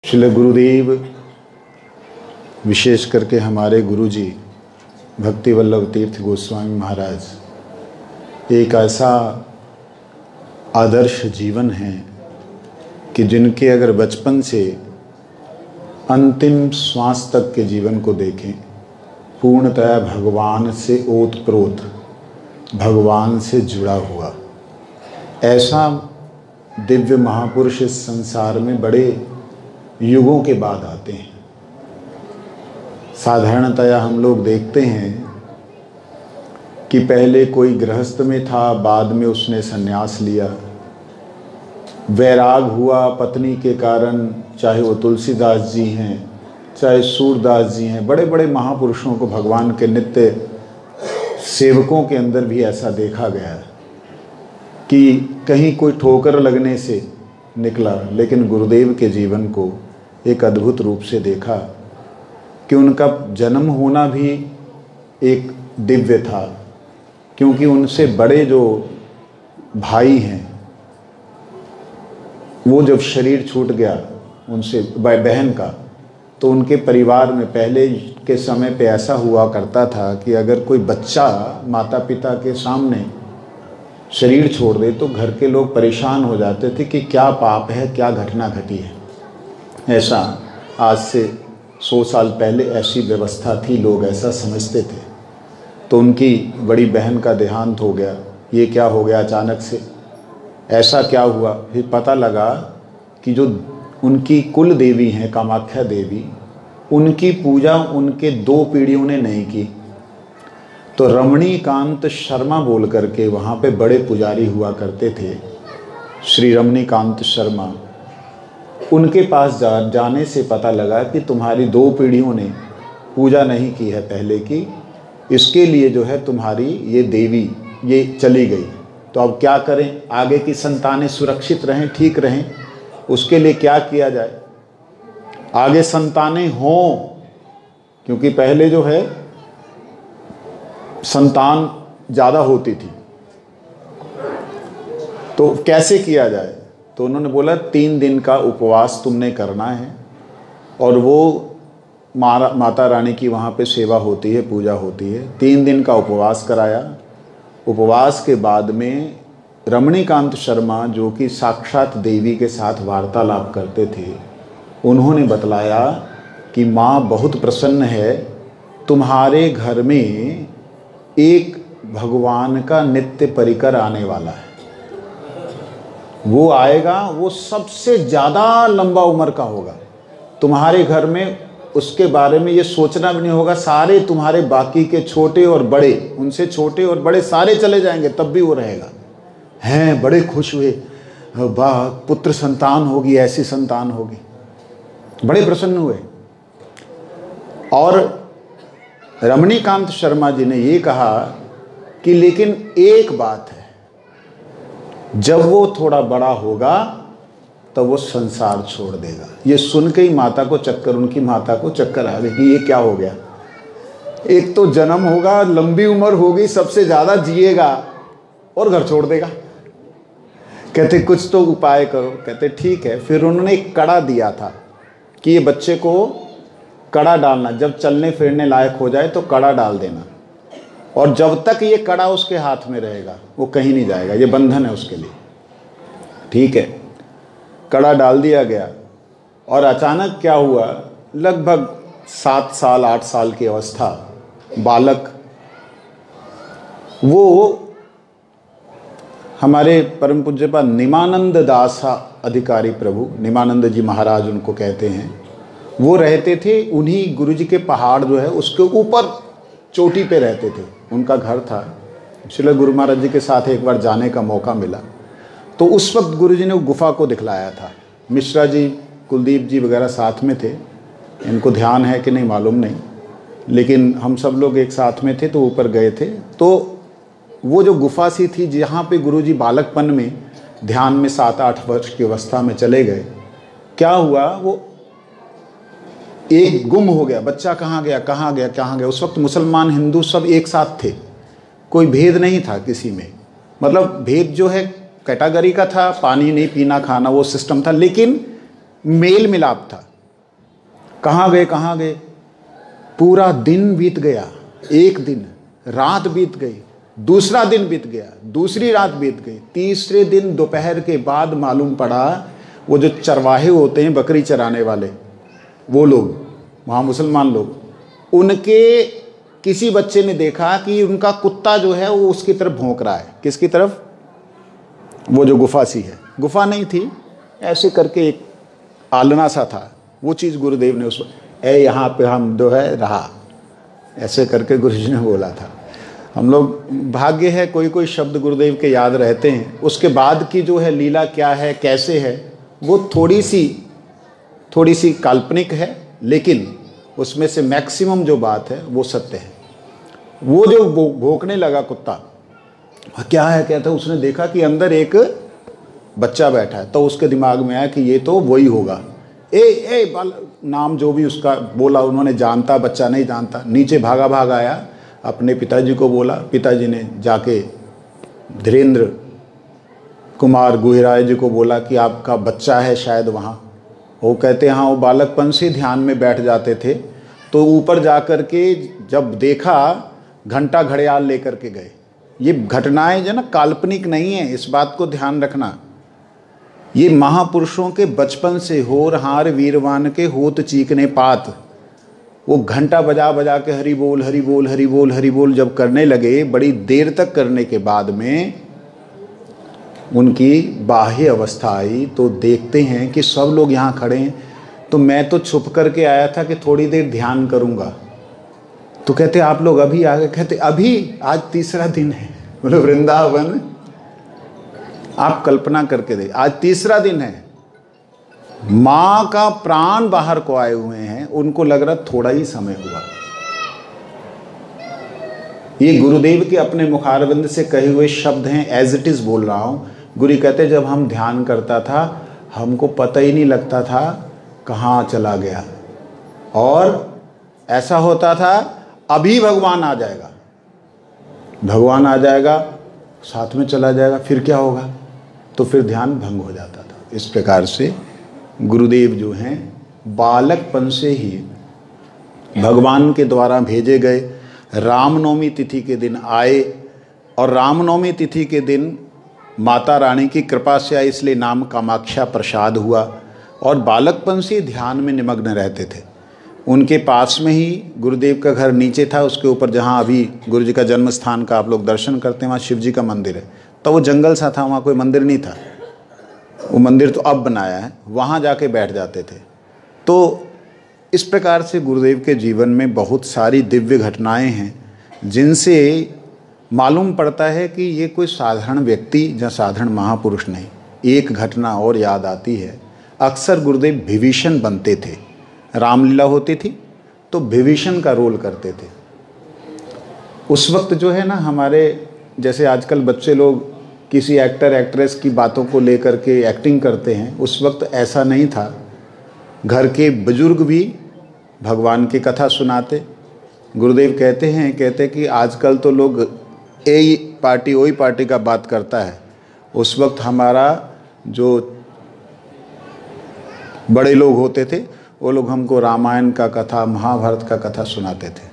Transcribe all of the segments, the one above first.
श्रील गुरुदेव, विशेष करके हमारे गुरुजी भक्ति वल्लभ तीर्थ गोस्वामी महाराज एक ऐसा आदर्श जीवन है कि जिनके अगर बचपन से अंतिम श्वास तक के जीवन को देखें, पूर्णतः भगवान से ओतप्रोत, भगवान से जुड़ा हुआ ऐसा दिव्य महापुरुष इस संसार में बड़े युगों के बाद आते हैं। साधारणतया हम लोग देखते हैं कि पहले कोई गृहस्थ में था, बाद में उसने संन्यास लिया, वैराग हुआ पत्नी के कारण, चाहे वो तुलसीदास जी हैं, चाहे सूरदास जी हैं, बड़े बड़े महापुरुषों को भगवान के नित्य सेवकों के अंदर भी ऐसा देखा गया कि कहीं कोई ठोकर लगने से निकला, लेकिन गुरुदेव के जीवन को एक अद्भुत रूप से देखा कि उनका जन्म होना भी एक दिव्य था, क्योंकि उनसे बड़े जो भाई हैं वो जब शरीर छूट गया उनसे बहन का, तो उनके परिवार में पहले के समय पे ऐसा हुआ करता था कि अगर कोई बच्चा माता पिता के सामने शरीर छोड़ दे तो घर के लोग परेशान हो जाते थे कि क्या पाप है, क्या घटना घटी है। ऐसा आज से 100 साल पहले ऐसी व्यवस्था थी, लोग ऐसा समझते थे। तो उनकी बड़ी बहन का देहांत हो गया। ये क्या हो गया अचानक से, ऐसा क्या हुआ? फिर पता लगा कि जो उनकी कुल देवी हैं कामाख्या देवी, उनकी पूजा उनके 2 पीढ़ियों ने नहीं की। तो रमणीकांत शर्मा बोल करके वहाँ पे बड़े पुजारी हुआ करते थे, श्री रमणीकांत शर्मा। उनके पास जाने से पता लगा कि तुम्हारी 2 पीढ़ियों ने पूजा नहीं की है पहले की, इसके लिए जो है तुम्हारी ये देवी ये चली गई। तो अब क्या करें, आगे की संतानें सुरक्षित रहें, ठीक रहें, उसके लिए क्या किया जाए, आगे संतानें हों, क्योंकि पहले जो है संतान ज़्यादा होती थी, तो कैसे किया जाए। तो उन्होंने बोला 3 दिन का उपवास तुमने करना है, और वो माता रानी की वहाँ पे सेवा होती है, पूजा होती है। 3 दिन का उपवास कराया। उपवास के बाद में रमणीकांत शर्मा, जो कि साक्षात देवी के साथ वार्तालाप करते थे, उन्होंने बतलाया कि माँ बहुत प्रसन्न है, तुम्हारे घर में एक भगवान का नित्य परिकर आने वाला है। वो आएगा, वो सबसे ज़्यादा लंबा उम्र का होगा, तुम्हारे घर में उसके बारे में ये सोचना भी नहीं होगा। सारे तुम्हारे बाकी के छोटे और बड़े, उनसे छोटे और बड़े सारे चले जाएंगे, तब भी वो रहेगा। हैं, बड़े खुश हुए, वाह पुत्र संतान होगी, ऐसी संतान होगी, बड़े प्रसन्न हुए। और रमणीकांत शर्मा जी ने ये कहा कि लेकिन एक बात है, जब वो थोड़ा बड़ा होगा तो वो संसार छोड़ देगा। ये सुन के ही माता को चक्कर, उनकी माता को चक्कर आ गई कि ये क्या हो गया। एक तो जन्म होगा, लंबी उम्र होगी, सबसे ज़्यादा जिएगा, और घर छोड़ देगा। कहते कुछ तो उपाय करो। कहते ठीक है। फिर उन्होंने एक कड़ा दिया था कि ये बच्चे को कड़ा डालना, जब चलने फिरने लायक हो जाए तो कड़ा डाल देना, और जब तक ये कड़ा उसके हाथ में रहेगा वो कहीं नहीं जाएगा, ये बंधन है उसके लिए। ठीक है, कड़ा डाल दिया गया। और अचानक क्या हुआ, लगभग 7 साल 8 साल की अवस्था, बालक, वो हमारे परम पूज्यपाद निमानंद दास अधिकारी प्रभु, निमानंद जी महाराज उनको कहते हैं, वो रहते थे उन्हीं गुरुजी के पहाड़ जो है उसके ऊपर चोटी पे रहते थे, उनका घर था। श्रील गुरु महाराज जी के साथ एक बार जाने का मौका मिला, तो उस वक्त गुरुजी ने गुफा को दिखलाया था। मिश्रा जी, कुलदीप जी वगैरह साथ में थे, इनको ध्यान है कि नहीं मालूम नहीं, लेकिन हम सब लोग एक साथ में थे, तो ऊपर गए थे। तो वो जो गुफा सी थी जहाँ पे गुरुजी बालकपन में ध्यान में 7-8 वर्ष की अवस्था में चले गए, क्या हुआ, वो एक गुम हो गया, बच्चा कहाँ गया कहाँ गया कहाँ गया। उस वक्त मुसलमान हिंदू सब एक साथ थे, कोई भेद नहीं था किसी में, मतलब भेद जो है कैटेगरी का था, पानी नहीं पीना खाना वो सिस्टम था, लेकिन मेल मिलाप था। कहाँ गए कहाँ गए। पूरा दिन बीत गया, एक दिन, रात बीत गई, दूसरा दिन बीत गया, दूसरी रात बीत गई, तीसरे दिन दोपहर के बाद मालूम पड़ा वो जो चरवाहे होते हैं बकरी चराने वाले, वो लोग वहाँ मुसलमान लोग, उनके किसी बच्चे ने देखा कि उनका कुत्ता जो है वो उसकी तरफ भौंक रहा है। किसकी तरफ? वो जो गुफा सी है, गुफा नहीं थी, ऐसे करके एक आलना सा था, वो चीज़ गुरुदेव ने उसको, ए यहाँ पे हम जो है रहा, ऐसे करके गुरुजी ने बोला था। हम लोग भाग्य है कोई कोई शब्द गुरुदेव के याद रहते हैं, उसके बाद की जो है लीला क्या है कैसे है वो थोड़ी सी काल्पनिक है, लेकिन उसमें से मैक्सिमम जो बात है वो सत्य है। वो जो भौंकने लगा कुत्ता, क्या है कहता है, उसने देखा कि अंदर एक बच्चा बैठा है, तो उसके दिमाग में आया कि ये तो वही होगा। ए बाल नाम जो भी उसका बोला उन्होंने, जानता बच्चा नहीं जानता, नीचे भागा आया, अपने पिताजी को बोला, पिताजी ने जाके धीरेन्द्र कुमार गुहिराय जी को बोला कि आपका बच्चा है शायद वहाँ। वो कहते हैं हाँ, वो बालकपन से ध्यान में बैठ जाते थे, तो ऊपर जाकर के जब देखा घंटा घड़ियाल लेकर के गए। ये घटनाएं जो ना काल्पनिक नहीं है, इस बात को ध्यान रखना। ये महापुरुषों के बचपन से होर हार वीरवान के होत चीकने पात, वो घंटा बजा के हरि बोल हरि बोल हरि बोल हरि बोल जब करने लगे, बड़ी देर तक करने के बाद में उनकी बाह्य अवस्था आई, तो देखते हैं कि सब लोग यहाँ खड़े हैं, तो मैं तो छुप करके आया था कि थोड़ी देर ध्यान करूँगा। तो कहते आप लोग अभी आ गए? कहते अभी, आज तीसरा दिन है। बोले वृंदावन, आप कल्पना करके दे, आज तीसरा दिन है, माँ का प्राण बाहर को आए हुए हैं, उनको लग रहा थोड़ा ही समय हुआ। ये गुरुदेव के अपने मुखारविंद से कहे हुए शब्द हैं, एज इट इज बोल रहा हूं। गुरु कहते जब हम ध्यान करता था हमको पता ही नहीं लगता था कहाँ चला गया, और ऐसा होता था अभी भगवान आ जाएगा, भगवान आ जाएगा, साथ में चला जाएगा, फिर क्या होगा, तो फिर ध्यान भंग हो जाता था। इस प्रकार से गुरुदेव जो हैं बालकपन से ही भगवान के द्वारा भेजे गए। रामनवमी तिथि के दिन आए, और रामनवमी तिथि के दिन माता रानी की कृपा से आए, इसलिए नाम कामाख्या प्रसाद हुआ। और बालकपन से ध्यान में निमग्न रहते थे। उनके पास में ही गुरुदेव का घर नीचे था, उसके ऊपर जहाँ अभी गुरु जी का जन्म स्थान का आप लोग दर्शन करते हैं, वहाँ शिव जी का मंदिर है। तो वो जंगल सा था, वहाँ कोई मंदिर नहीं था, वो मंदिर तो अब बनाया है, वहाँ जाके बैठ जाते थे। तो इस प्रकार से गुरुदेव के जीवन में बहुत सारी दिव्य घटनाएं हैं, जिनसे मालूम पड़ता है कि ये कोई साधारण व्यक्ति या साधारण महापुरुष नहीं। एक घटना और याद आती है, अक्सर गुरुदेव विभीषण बनते थे। रामलीला होती थी तो विभीषण का रोल करते थे। उस वक्त जो है ना, हमारे जैसे आजकल बच्चे लोग किसी एक्टर एक्ट्रेस की बातों को लेकर के एक्टिंग करते हैं, उस वक्त ऐसा नहीं था। घर के बुजुर्ग भी भगवान की कथा सुनाते। गुरुदेव कहते कि आजकल तो लोग ए पार्टी वही पार्टी का बात करता है। उस वक्त हमारा जो बड़े लोग होते थे वो लोग हमको रामायण का कथा, महाभारत का कथा सुनाते थे।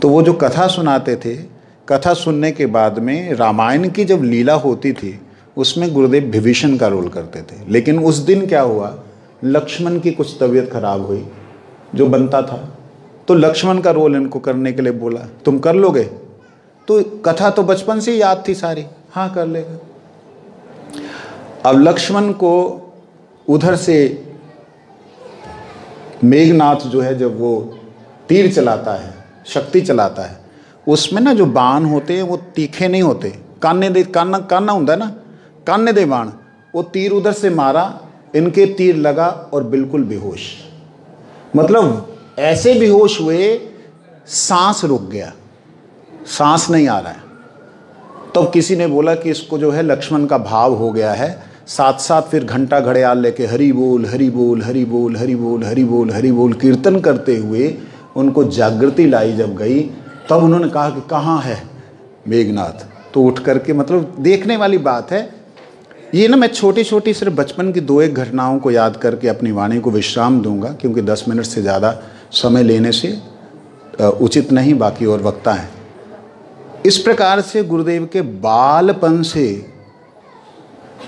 तो वो जो कथा सुनाते थे, कथा सुनने के बाद में रामायण की जब लीला होती थी उसमें गुरुदेव विभीषण का रोल करते थे। लेकिन उस दिन क्या हुआ, लक्ष्मण की कुछ तबीयत खराब हुई जो बनता था, तो लक्ष्मण का रोल इनको करने के लिए बोला, तुम कर लोगे? तो कथा तो बचपन से ही याद थी सारी, हाँ कर लेगा। अब लक्ष्मण को उधर से मेघनाथ जो है, जब वो तीर चलाता है, शक्ति चलाता है, उसमें ना जो बाण होते हैं वो तीखे नहीं होते, कान्ना होता है ना, कान्ने दे बाण। वो तीर उधर से मारा, इनके तीर लगा और बिल्कुल बेहोश, मतलब ऐसे बेहोश हुए सांस रुक गया, सांस नहीं आ रहा है। तब किसी ने बोला कि इसको जो है लक्ष्मण का भाव हो गया है। साथ साथ फिर घंटा घड़ियाल लेके हरि बोल हरि बोल हरि बोल हरि बोल हरि बोल हरि बोल कीर्तन करते हुए उनको जागृति लाई जब गई, तब उन्होंने कहा कि कहाँ है मेघनाथ। तो उठ करके, मतलब देखने वाली बात है, ये ना मैं छोटी छोटी सिर्फ बचपन की 2-1 घटनाओं को याद करके अपनी वाणी को विश्राम दूंगा, क्योंकि 10 मिनट से ज़्यादा समय लेने से उचित नहीं, बाकी और वक्ता है। इस प्रकार से गुरुदेव के बालपन से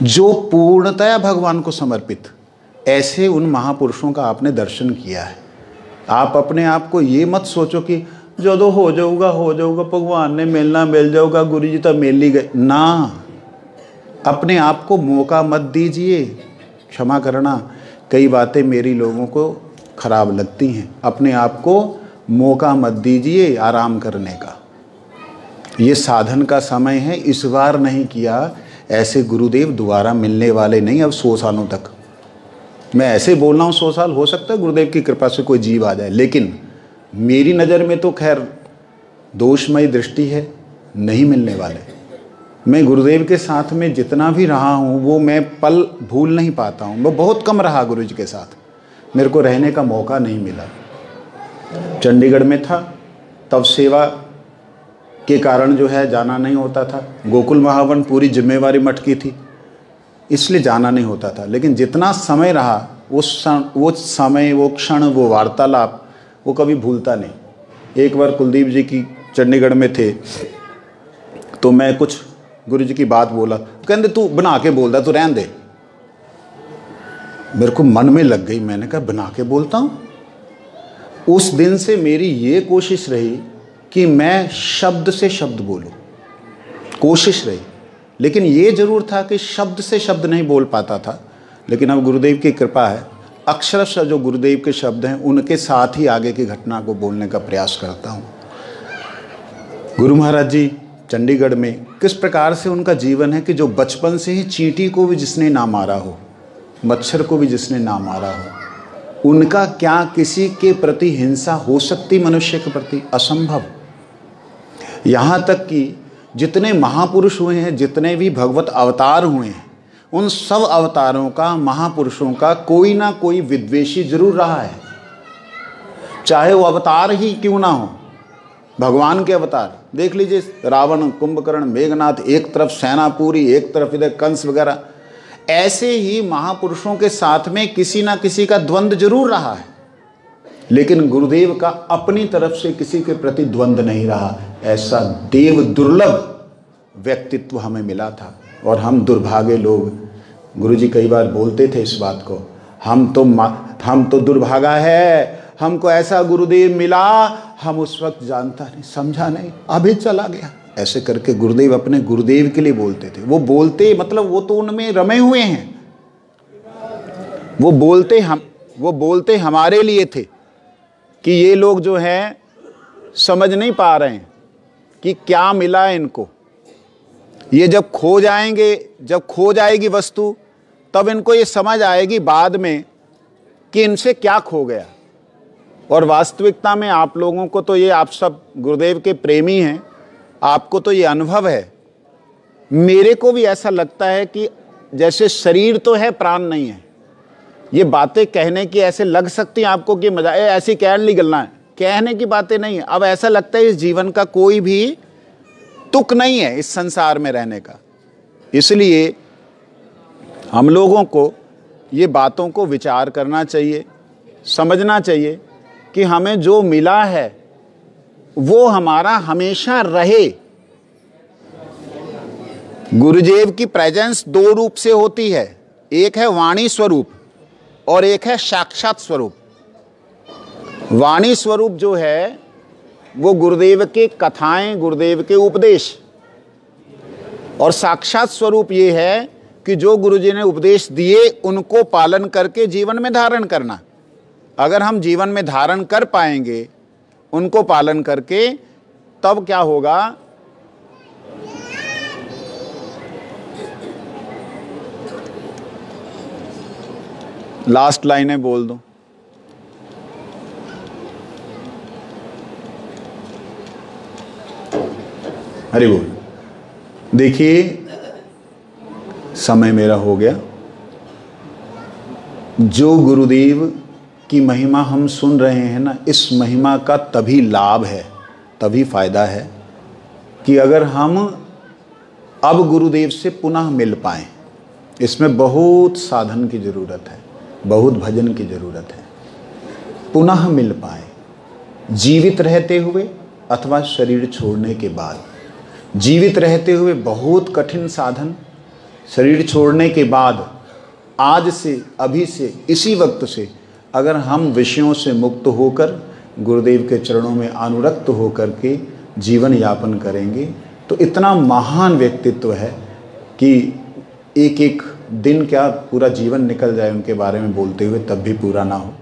जो पूर्णतया भगवान को समर्पित, ऐसे उन महापुरुषों का आपने दर्शन किया है। आप अपने आप को ये मत सोचो कि जो हो जाऊगा भगवान ने मिलना मिल जाऊगा, गुरु जी तो मिल ही गए ना। अपने आप को मौका मत दीजिए। क्षमा करना, कई बातें मेरी लोगों को खराब लगती हैं। अपने आप को मौका मत दीजिए आराम करने का। ये साधन का समय है, इस बार नहीं किया, ऐसे गुरुदेव दोबारा मिलने वाले नहीं अब 100 सालों तक। मैं ऐसे बोल रहा हूँ 100 साल, हो सकता है गुरुदेव की कृपा से कोई जीव आ जाए, लेकिन मेरी नज़र में तो खैर दोषमयी दृष्टि है, नहीं मिलने वाले। मैं गुरुदेव के साथ में जितना भी रहा हूँ वो मैं पल भूल नहीं पाता हूँ। मैं बहुत कम रहा गुरु जी के साथ, मेरे को रहने का मौका नहीं मिला। चंडीगढ़ में था तब सेवा के कारण जो है जाना नहीं होता था। गोकुल महावन पूरी जिम्मेवारी मठ की थी, इसलिए जाना नहीं होता था। लेकिन जितना समय रहा वो समय, वो क्षण, वो वार्तालाप वो कभी भूलता नहीं। एक बार कुलदीप जी की चंडीगढ़ में थे तो मैं कुछ गुरु जी की बात बोला, कहते तू बना के बोलता, तू रहन दे। मेरे को मन में लग गई, मैंने कहा बना के बोलता हूँ। उस दिन से मेरी ये कोशिश रही कि मैं शब्द से शब्द बोलूँ, कोशिश रही। लेकिन ये जरूर था कि शब्द से शब्द नहीं बोल पाता था। लेकिन अब गुरुदेव की कृपा है, अक्षरशः जो गुरुदेव के शब्द हैं उनके साथ ही आगे की घटना को बोलने का प्रयास करता हूँ। गुरु महाराज जी चंडीगढ़ में किस प्रकार से उनका जीवन है कि जो बचपन से ही चींटी को भी जिसने ना मारा हो, मच्छर को भी जिसने ना मारा हो, उनका क्या किसी के प्रति हिंसा हो सकती मनुष्य के प्रति? असंभव। यहाँ तक कि जितने महापुरुष हुए हैं, जितने भी भगवत अवतार हुए हैं, उन सब अवतारों का, महापुरुषों का कोई ना कोई विद्वेषी जरूर रहा है, चाहे वो अवतार ही क्यों ना हो। भगवान के अवतार देख लीजिए, रावण, कुंभकर्ण, मेघनाथ, एक तरफ सेना पूरी, एक तरफ इधर कंस वगैरह। ऐसे ही महापुरुषों के साथ में किसी ना किसी का द्वंद्व जरूर रहा है, लेकिन गुरुदेव का अपनी तरफ से किसी के प्रति द्वंद्व नहीं रहा। ऐसा देव दुर्लभ व्यक्तित्व हमें मिला था। और हम दुर्भागे लोग, गुरु जी कई बार बोलते थे इस बात को, हम तो दुर्भागा है, हमको ऐसा गुरुदेव मिला, हम उस वक्त जानता नहीं, समझा नहीं, अभी चला गया। ऐसे करके गुरुदेव अपने गुरुदेव के लिए बोलते थे। वो बोलते मतलब वो तो उनमें रमे हुए हैं, वो बोलते हमारे लिए थे कि ये लोग जो हैं समझ नहीं पा रहे हैं कि क्या मिला इनको। ये जब खो जाएगी वस्तु, तब इनको ये समझ आएगी बाद में कि इनसे क्या खो गया। और वास्तविकता में आप लोगों को तो ये, आप सब गुरुदेव के प्रेमी हैं, आपको तो ये अनुभव है। मेरे को भी ऐसा लगता है कि जैसे शरीर तो है, प्राण नहीं है। ये बातें कहने की ऐसे लग सकती हैं आपको कि मजा ऐसी कहने ली गलना है, कहने की बातें नहीं है। अब ऐसा लगता है इस जीवन का कोई भी तुक नहीं है इस संसार में रहने का। इसलिए हम लोगों को ये बातों को विचार करना चाहिए, समझना चाहिए कि हमें जो मिला है वो हमारा हमेशा रहे। गुरुदेव की प्रेजेंस 2 रूप से होती है, एक है वाणी स्वरूप और एक है साक्षात स्वरूप। वाणी स्वरूप जो है वो गुरुदेव के कथाएं, गुरुदेव के उपदेश, और साक्षात स्वरूप ये है कि जो गुरुजी ने उपदेश दिए उनको पालन करके जीवन में धारण करना। अगर हम जीवन में धारण कर पाएंगे उनको पालन करके, तब क्या होगा, लास्ट लाइनें बोल दो। हरि बोल। देखिए समय मेरा हो गया। जो गुरुदेव की महिमा हम सुन रहे हैं ना, इस महिमा का तभी लाभ है, तभी फायदा है कि अगर हम अब गुरुदेव से पुनः मिल पाएं। इसमें बहुत साधन की ज़रूरत है, बहुत भजन की ज़रूरत है, पुनः मिल पाए, जीवित रहते हुए अथवा शरीर छोड़ने के बाद। जीवित रहते हुए बहुत कठिन साधन, शरीर छोड़ने के बाद आज से, अभी से, इसी वक्त से अगर हम विषयों से मुक्त होकर गुरुदेव के चरणों में अनुरक्त होकर के जीवन यापन करेंगे तो इतना महान व्यक्तित्व है कि एक एक दिन क्या पूरा जीवन निकल जाए उनके बारे में बोलते हुए तब भी पूरा ना हो।